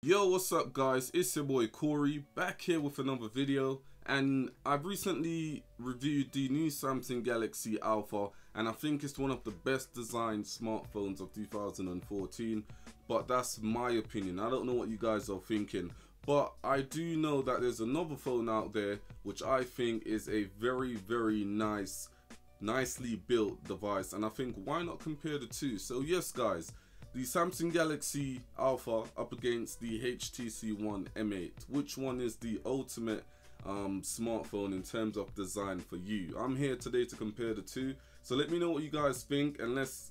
Yo, what's up guys, it's your boy Corey, back here with another video, and I've recently reviewed the new Samsung Galaxy Alpha, and I think it's one of the best designed smartphones of 2014, but that's my opinion. I don't know what you guys are thinking, but I do know that there's another phone out there which I think is a very nicely built device, and I think why not compare the two. So yes guys, the Samsung Galaxy Alpha up against the HTC One M8. Which one is the ultimate smartphone in terms of design for you? I'm here today to compare the two. So let me know what you guys think, and let's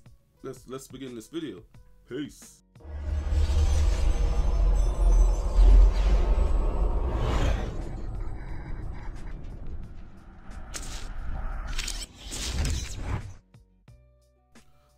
begin this video. Peace.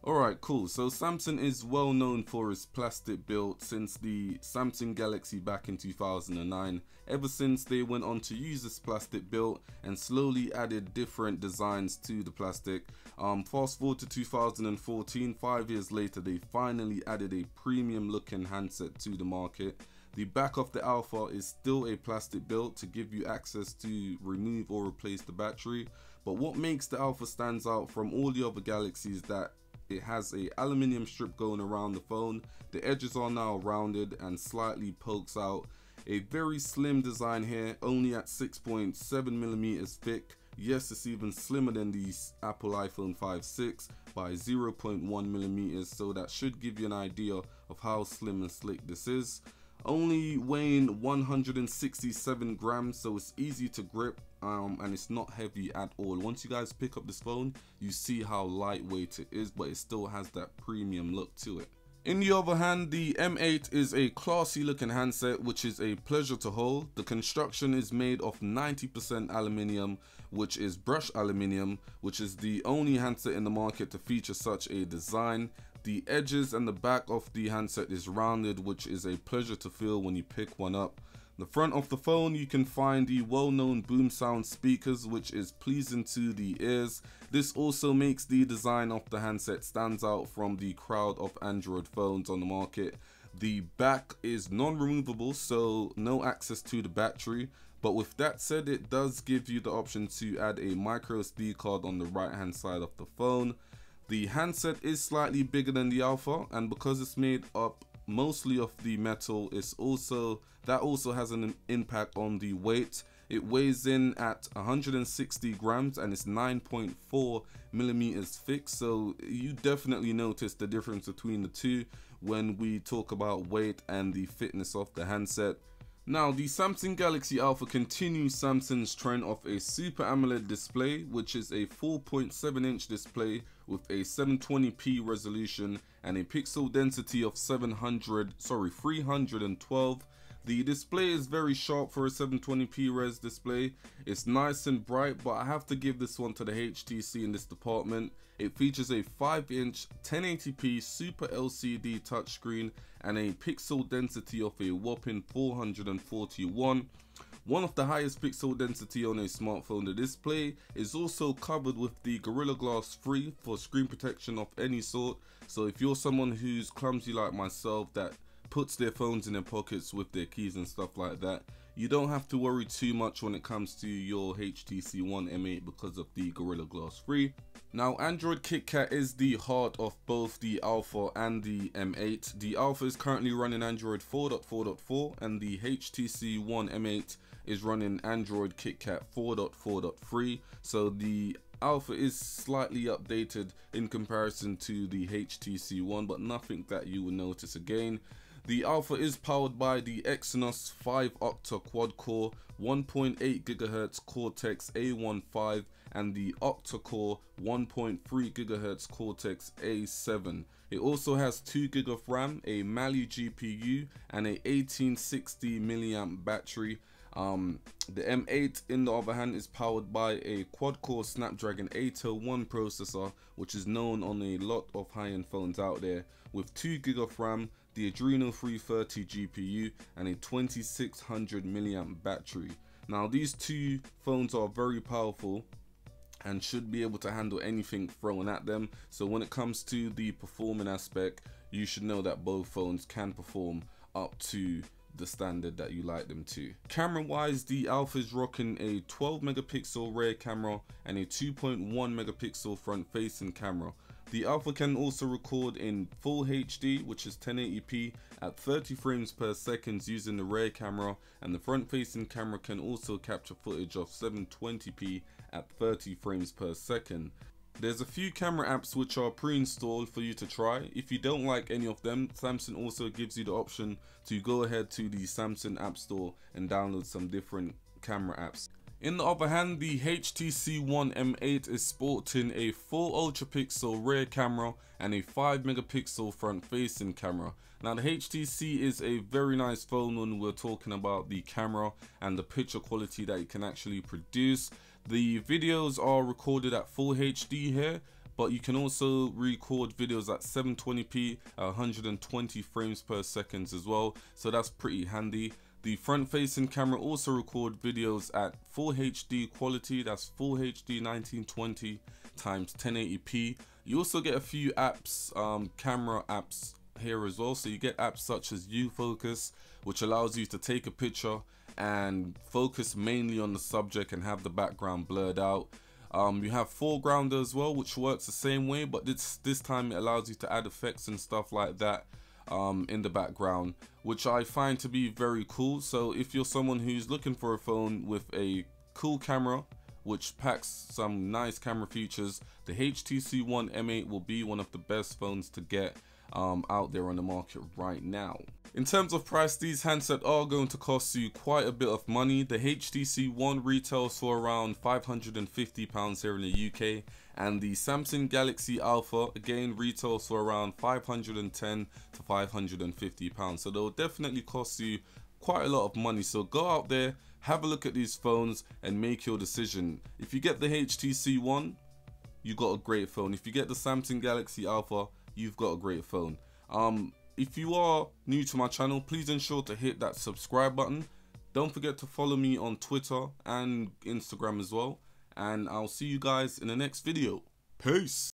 Alright, cool. So Samsung is well known for its plastic build since the Samsung Galaxy back in 2009. Ever since they went on to use this plastic build and slowly added different designs to the plastic. Fast forward to 2014, 5 years later, they finally added a premium looking handset to the market. The back of the Alpha is still a plastic build to give you access to remove or replace the battery. But what makes the Alpha stands out from all the other Galaxies that it has a aluminium strip going around the phone. The edges are now rounded and slightly pokes out. A very slim design here, only at 6.7mm thick. Yes, it's even slimmer than the Apple iPhone 5-6 by 0.1mm, so that should give you an idea of how slim and slick this is. Only weighing 167 grams, so it's easy to grip, and it's not heavy at all. Once you guys pick up this phone, you see how lightweight it is, but it still has that premium look to it. In the other hand, the M8 is a classy looking handset which is a pleasure to hold. The construction is made of 90% aluminium, which is brushed aluminium, which is the only handset in the market to feature such a design. The edges and the back of the handset is rounded, which is a pleasure to feel when you pick one up. The front of the phone, you can find the well-known boom sound speakers, which is pleasing to the ears. This also makes the design of the handset stands out from the crowd of Android phones on the market. The back is non-removable, so no access to the battery. But with that said, it does give you the option to add a micro SD card on the right hand side of the phone. The handset is slightly bigger than the Alpha, and because it's made up mostly of the metal, that also has an impact on the weight. It weighs in at 160 grams and it's 9.4mm thick, so you definitely notice the difference between the two when we talk about weight and the fitness of the handset. Now, the Samsung Galaxy Alpha continues Samsung's trend of a Super AMOLED display, which is a 4.7-inch display with a 720p resolution and a pixel density of 312. The display is very sharp for a 720p res display. It's nice and bright, but I have to give this one to the HTC in this department. It features a 5-inch 1080p Super LCD touchscreen and a pixel density of a whopping 441. One of the highest pixel density on a smartphone. The display is also covered with the Gorilla Glass 3 for screen protection of any sort. So if you're someone who's clumsy like myself that puts their phones in their pockets with their keys and stuff like that, you don't have to worry too much when it comes to your HTC One M8 because of the Gorilla Glass 3. Now, Android KitKat is the heart of both the Alpha and the M8. The Alpha is currently running Android 4.4.4 and the HTC One M8 is running Android KitKat 4.4.3. So the Alpha is slightly updated in comparison to the HTC One, but nothing that you will notice again. The Alpha is powered by the Exynos 5-octa quad-core, 1.8 GHz Cortex A15 and the octa-core 1.3 GHz Cortex A7. It also has 2 GB of RAM, a Mali GPU and a 1860 mAh battery. The M8 in the other hand is powered by a quad-core Snapdragon 801 processor, which is known on a lot of high-end phones out there, with 2 GB of RAM, the Adreno 330 GPU and a 2600 mAh battery. Now, these two phones are very powerful and should be able to handle anything thrown at them. So when it comes to the performing aspect, you should know that both phones can perform up to the standard that you like them to. Camera wise, the Alpha is rocking a 12 megapixel rear camera and a 2.1 megapixel front facing camera. The Alpha can also record in full HD, which is 1080p at 30 frames per second using the rear camera, and the front facing camera can also capture footage of 720p at 30 frames per second. There's a few camera apps which are pre-installed for you to try. If you don't like any of them, Samsung also gives you the option to go ahead to the Samsung App Store and download some different camera apps. In the other hand, the HTC One M8 is sporting a full ultra pixel rear camera and a 5 megapixel front facing camera. Now the HTC is a very nice phone when we're talking about the camera and the picture quality that it can actually produce. The videos are recorded at full HD here, but you can also record videos at 720p at 120 frames per second as well, so that's pretty handy. The front facing camera also record videos at full HD quality, that's full HD 1920 times 1080p. You also get a few apps, camera apps here as well. So you get apps such as U-Focus, which allows you to take a picture and focus mainly on the subject and have the background blurred out. You have foregrounder as well, which works the same way, but this time it allows you to add effects and stuff like that in the background, which I find to be very cool. So if you're someone who's looking for a phone with a cool camera which packs some nice camera features, the HTC One M8 will be one of the best phones to get out there on the market right now. In terms of price, these handsets are going to cost you quite a bit of money. The HTC One retails for around £550 here in the UK, and the Samsung Galaxy Alpha again retails for around £510 to £550. So they'll definitely cost you quite a lot of money. So go out there, have a look at these phones and make your decision. If you get the HTC One, you got a great phone. If you get the Samsung Galaxy Alpha, you've got a great phone. If you are new to my channel, please ensure to hit that subscribe button. Don't forget to follow me on Twitter and Instagram as well. And I'll see you guys in the next video. Peace.